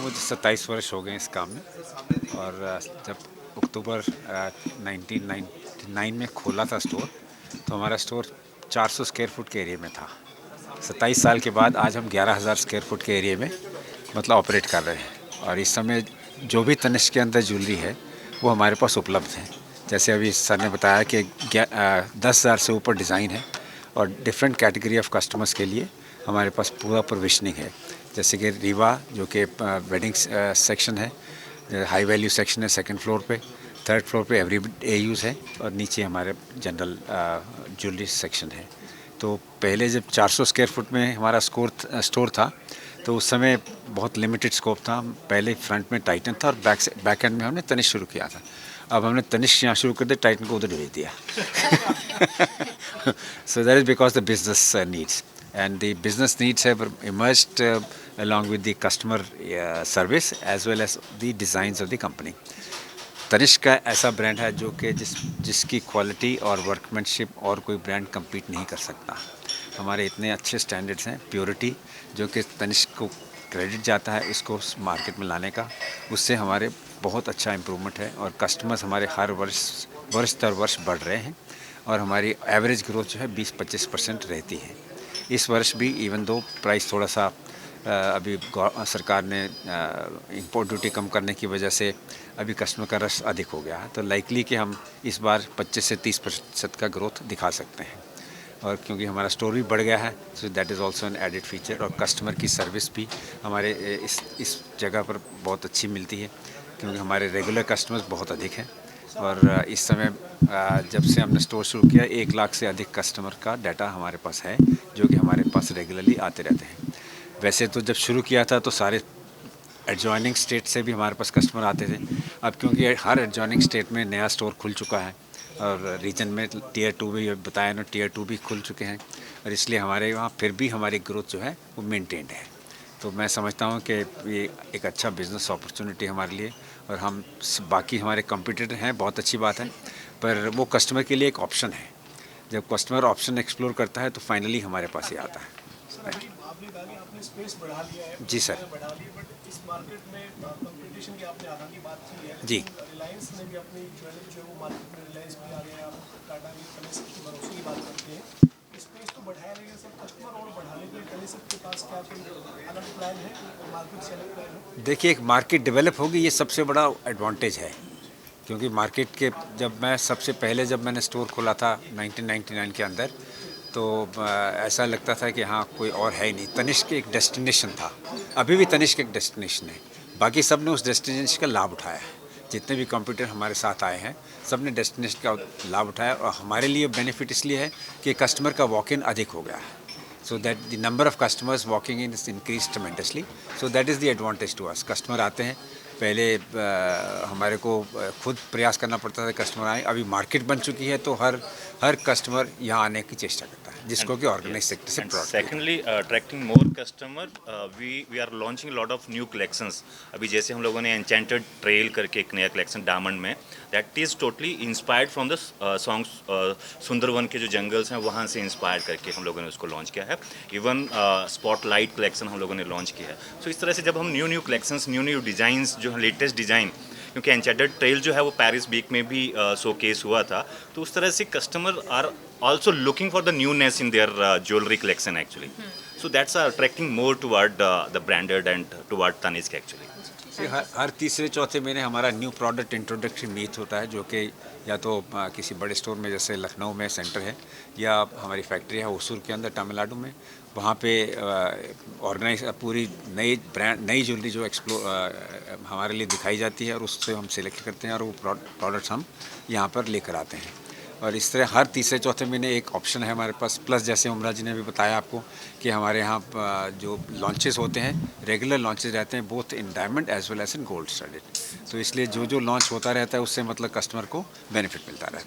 मुझे 27 वर्ष हो गए इस काम में। और जब अक्टूबर 1999 में खोला था स्टोर, तो हमारा स्टोर 400 स्क्वायर फुट के एरिया में था। 27 साल के बाद आज हम 11,000 स्क्वायर फुट के एरिया में मतलब ऑपरेट कर रहे हैं। और इस समय जो भी तनिष्क के अंदर ज्वेलरी है वो हमारे पास उपलब्ध है। जैसे अभी सर ने बताया कि 10,000 से ऊपर डिज़ाइन है और डिफरेंट कैटेगरी ऑफ कस्टमर्स के लिए हमारे पास पूरा प्रोविजनिंग है। जैसे कि रीवा जो कि वेडिंग सेक्शन है, हाई वैल्यू सेक्शन है सेकंड फ्लोर पे, थर्ड फ्लोर पे एवरी डे यूज़ है और नीचे हमारे जनरल ज्वेलरी सेक्शन है। तो पहले जब 400 स्क्वायर फुट में हमारा स्टोर था तो उस समय बहुत लिमिटेड स्कोप था। पहले फ्रंट में टाइटन था और बैक एंड में हमने तनिष्क शुरू किया था। अब हमने तनिष्क यहाँ शुरू कर दिया, टाइटन को उधर भेज दिया। So that is because the business needs and the business needs have emerged along with the customer service as well as the designs of the company. Tanishq का ऐसा ब्रांड है जो कि जिसकी क्वालिटी और वर्कमैनशिप और कोई ब्रांड कम्पीट नहीं कर सकता। हमारे इतने अच्छे स्टैंडर्ड्स हैं, प्योरिटी जो कि तनिष्क को क्रेडिट जाता है इसको मार्केट में लाने का, उससे हमारे बहुत अच्छा इम्प्रूवमेंट है और कस्टमर्स हमारे हर वर्ष दर वर्ष बढ़ रहे हैं और हमारी एवरेज ग्रोथ जो है 20-25% रहती है। इस वर्ष भी इवन दो प्राइस थोड़ा सा अभी सरकार ने इंपोर्ट ड्यूटी कम करने की वजह से अभी कस्टमर का रश अधिक हो गया है, तो लाइकली कि हम इस बार 25 से 30% का ग्रोथ दिखा सकते हैं। और क्योंकि हमारा स्टोर भी बढ़ गया है, so that is also an added feature. और कस्टमर की सर्विस भी हमारे इस जगह पर बहुत अच्छी मिलती है क्योंकि हमारे रेगुलर कस्टमर्स बहुत अधिक हैं। और इस समय जब से हमने स्टोर शुरू किया 1 लाख से अधिक कस्टमर का डाटा हमारे पास है जो कि हमारे पास रेगुलरली आते रहते हैं। वैसे तो जब शुरू किया था तो सारे एडजॉइनिंग स्टेट से भी हमारे पास कस्टमर आते थे। अब क्योंकि हर एडजॉइनिंग स्टेट में नया स्टोर खुल चुका है और रीजन में टियर 2 भी बताया ना, टियर 2 भी खुल चुके हैं और इसलिए हमारे वहाँ फिर भी हमारी ग्रोथ जो है वो मेंटेन्ड है। तो मैं समझता हूँ कि ये एक अच्छा बिज़नेस अपॉर्चुनिटी हमारे लिए और हम बाकी हमारे कंपटीटर हैं, बहुत अच्छी बात है, पर वो कस्टमर के लिए एक ऑप्शन है। जब कस्टमर ऑप्शन एक्सप्लोर करता है तो फाइनली हमारे पास ही आता है। आपने कहा कि आपने स्पेस बढ़ा लिया है, जी सर। बढ़ा ली, बट इस मार्केट में कंपटीशन की आपने आधा की बात की है। जी। रिलायंस ने भी अपनी ज्वेलरी जो है वो मार्केट में, रिलायंस भी आ गया, आप टाटा की तनिष्क की भरोसे की बात करते हैं। स्पेस तो बढ़ाया, लेकिन सर कस्टमर और बढ़ाने के लिए तनिष्क के पास क्या कोई अलग प्लान है, मार्केट से अलग प्लान है? देखिए, एक मार्केट डेवलप होगी, ये सबसे बड़ा एडवांटेज है क्योंकि मार्केट के जब मैं सबसे पहले जब मैंने स्टोर खोला था 1999 के अंदर, तो ऐसा लगता था कि हाँ कोई और है ही नहीं। तनिष्क एक डेस्टिनेशन था, अभी भी तनिष्क एक डेस्टिनेशन है। बाकी सब ने उस डेस्टिनेशन का लाभ उठाया है। जितने भी कंप्यूटर हमारे साथ आए हैं सब ने डेस्टिनेशन का लाभ उठाया और हमारे लिए बेनिफिट इसलिए है कि कस्टमर का वॉक इन अधिक हो गया है। So that the number of customers walking in is increased tremendously. So that is the advantage to us. Customer आते हैं, पहले हमारे को खुद प्रयास करना पड़ता था कस्टमर आए, अभी मार्केट बन चुकी है तो हर कस्टमर यहाँ आने की चेष्टा करता है जिसको कि ऑर्गेनाइज सेक्टर से product. Secondly attracting more customer, we are launching lot of new collections. अभी जैसे हम लोगों ने एन्चेंटेड ट्रेल करके एक नया कलेक्शन डायमंड में, that is totally inspired from the songs Sundarbans के जो जंगल्स हैं वहाँ से इंस्पायर करके हम लोगों ने उसको लॉन्च किया है। इवन स्पॉटलाइट कलेक्शन हम लोगों ने लॉन्च किया है। सो इस तरह से जब हम न्यू कलेक्शंस, न्यू डिज़ाइंस जो है, लेटेस्ट डिज़ाइन, क्योंकि एन्चेंटेड ट्रेल जो है वो पेरिस वीक में भी शोकेस हुआ था, तो उस तरह से customer are also looking for the newness in their jewelry collection actually. So that's attracting more toward the branded and toward Tanishq actually. हर तीसरे चौथे महीने हमारा न्यू प्रोडक्ट इंट्रोडक्शन मीट होता है जो कि या तो किसी बड़े स्टोर में जैसे लखनऊ में सेंटर है या हमारी फैक्ट्री है होसूर के अंदर तमिलनाडु में, वहाँ पे ऑर्गेनाइज पूरी नई ब्रांड नई ज्वेलरी जो हमारे लिए दिखाई जाती है और उससे हम सिलेक्ट करते हैं और वो प्रोडक्ट्स हम यहाँ पर लेकर आते हैं। और इस तरह हर तीसरे चौथे महीने एक ऑप्शन है हमारे पास। प्लस जैसे उमरा जी ने भी बताया आपको कि हमारे यहाँ जो लॉन्चेस होते हैं, रेगुलर लॉन्चेस रहते हैं both in diamond as well as in gold studded. तो इसलिए जो लॉन्च होता रहता है उससे मतलब कस्टमर को बेनिफिट मिलता रहता है।